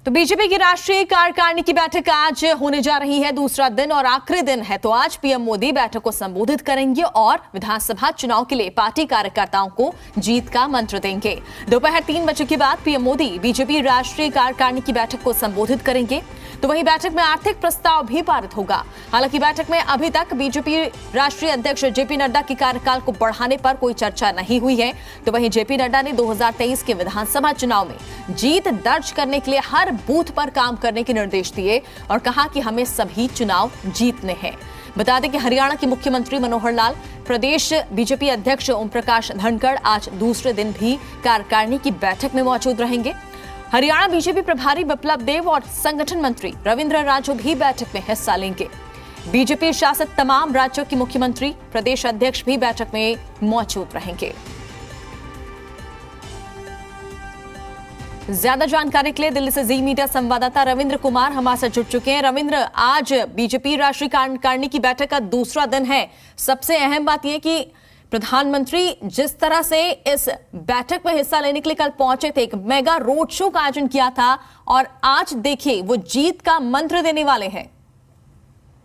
तो बीजेपी की राष्ट्रीय कार्यकारिणी की बैठक आज होने जा रही है, दूसरा दिन और आखिरी दिन है। तो आज पीएम मोदी बैठक को संबोधित करेंगे और विधानसभा चुनाव के लिए पार्टी कार्यकर्ताओं को जीत का मंत्र देंगे। दोपहर 3 बजे के बाद पीएम मोदी बीजेपी राष्ट्रीय कार्यकारिणी की बैठक को संबोधित करेंगे। तो वहीं बैठक में आर्थिक प्रस्ताव भी पारित होगा। हालांकि बैठक में अभी तक बीजेपी राष्ट्रीय अध्यक्ष जेपी नड्डा के कार्यकाल को बढ़ाने पर कोई चर्चा नहीं हुई है। तो वहीं जेपी नड्डा ने 2023 के विधानसभा चुनाव में जीत दर्ज करने के लिए हर बूथ पर काम करने के निर्देश दिए और कहा कि हमें सभी चुनाव जीतने हैं। बता दें कि हरियाणा के मुख्यमंत्री मनोहर लाल, प्रदेश बीजेपी अध्यक्ष ओम प्रकाश धनखड़ आज दूसरे दिन भी कार्यकारिणी की बैठक में मौजूद रहेंगे। हरियाणा बीजेपी प्रभारी बिप्लब देब और संगठन मंत्री रविंद्र राजू भी बैठक में हिस्सा लेंगे। बीजेपी शासित तमाम राज्यों के मुख्यमंत्री, प्रदेश अध्यक्ष भी बैठक में मौजूद रहेंगे। ज्यादा जानकारी के लिए दिल्ली से जी मीडिया संवाददाता रविंद्र कुमार हमारे साथ जुड़ चुके हैं। रविंद्र, आज बीजेपी राष्ट्रीय कार्यकारिणी की बैठक का दूसरा दिन है। सबसे अहम बात यह कि प्रधानमंत्री जिस तरह से इस बैठक में हिस्सा लेने के लिए कल पहुंचे थे, एक मेगा रोड शो का आयोजन किया था और आज देखिए वो जीत का मंत्र देने वाले हैं।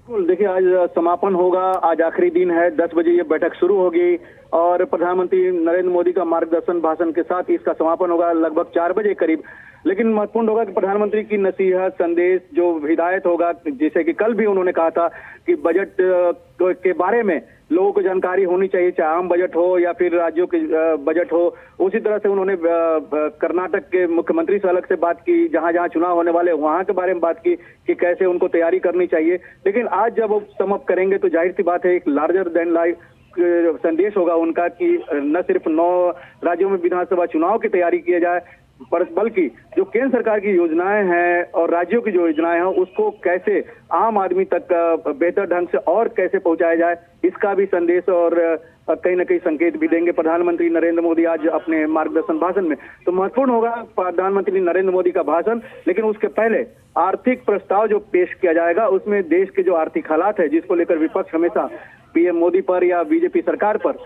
देखिए, आज समापन होगा, आज आखिरी दिन है। 10 बजे ये बैठक शुरू होगी और प्रधानमंत्री नरेंद्र मोदी का मार्गदर्शन भाषण के साथ इसका समापन होगा लगभग 4 बजे करीब। लेकिन महत्वपूर्ण होगा कि प्रधानमंत्री की नसीहत, संदेश, जो हिदायत होगा, जैसे कि कल भी उन्होंने कहा था कि बजट के बारे में लोगों को जानकारी होनी चाहिए, चाहे आम बजट हो या फिर राज्यों के बजट हो। उसी तरह से उन्होंने कर्नाटक के मुख्यमंत्री से अलग से बात की, जहां जहां चुनाव होने वाले वहां के बारे में बात की कि कैसे उनको तैयारी करनी चाहिए। लेकिन आज जब वो समाप्त करेंगे तो जाहिर सी बात है, एक लार्जर देन लाइफ संदेश होगा उनका कि न सिर्फ 9 राज्यों में विधानसभा चुनाव की तैयारी की जाए, बल्कि जो केंद्र सरकार की योजनाएं हैं और राज्यों की जो योजनाएं हैं उसको कैसे आम आदमी तक बेहतर ढंग से और कैसे पहुंचाया जाए, इसका भी संदेश और कहीं न कहीं संकेत भी देंगे प्रधानमंत्री नरेंद्र मोदी आज अपने मार्गदर्शन भाषण में। तो महत्वपूर्ण होगा प्रधानमंत्री नरेंद्र मोदी का भाषण, लेकिन उसके पहले आर्थिक प्रस्ताव जो पेश किया जाएगा उसमें देश के जो आर्थिक हालात है, जिसको लेकर विपक्ष हमेशा पीएम मोदी पर या बीजेपी सरकार पर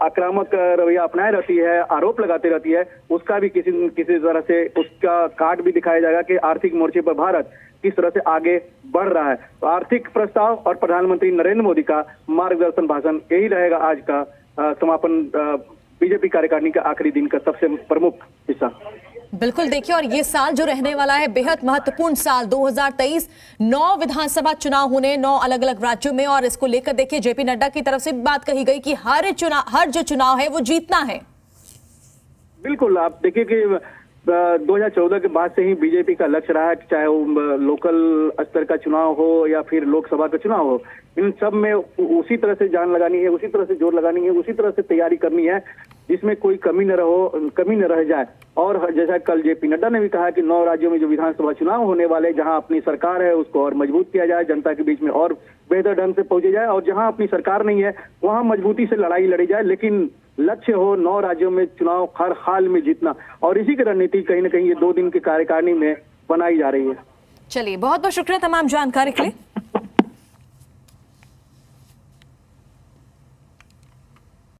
आक्रामक रवैया अपनाए रहती है, आरोप लगाती रहती है, उसका भी किसी तरह से उसका कार्ड भी दिखाया जाएगा कि आर्थिक मोर्चे पर भारत किस तरह से आगे बढ़ रहा है। तो आर्थिक प्रस्ताव और प्रधानमंत्री नरेंद्र मोदी का मार्गदर्शन भाषण, यही रहेगा आज का समापन बीजेपी कार्यकारिणी का आखिरी दिन का सबसे प्रमुख हिस्सा। बिल्कुल, देखिए, और ये साल जो रहने वाला है बेहद महत्वपूर्ण साल 2023, 9 विधानसभा चुनाव होने 9 अलग अलग राज्यों में, और इसको लेकर देखिए जेपी नड्डा की तरफ से बात कही गई कि हर जो चुनाव है वो जीतना है। बिल्कुल, आप देखिए कि 2014 के बाद से ही बीजेपी का लक्ष्य रहा है कि चाहे वो लोकल स्तर का चुनाव हो या फिर लोकसभा का चुनाव हो, इन सब में उसी तरह से जान लगानी है, उसी तरह से जोर लगानी है, उसी तरह से तैयारी करनी है जिसमें कोई कमी न रह जाए। और जैसा कल जेपी नड्डा ने भी कहा कि 9 राज्यों में जो विधानसभा चुनाव होने वाले, जहां अपनी सरकार है उसको और मजबूत किया जाए, जनता के बीच में और बेहतर ढंग से पहुंचे जाए, और जहां अपनी सरकार नहीं है वहां मजबूती से लड़ाई लड़ी जाए, लेकिन लक्ष्य हो 9 राज्यों में चुनाव हर हाल में जीतना। और इसी की रणनीति कहीं न कहीं ये 2 दिन की कार्यकारिणी में बनाई जा रही है। चलिए, बहुत बहुत शुक्रिया तमाम जानकारी के लिए।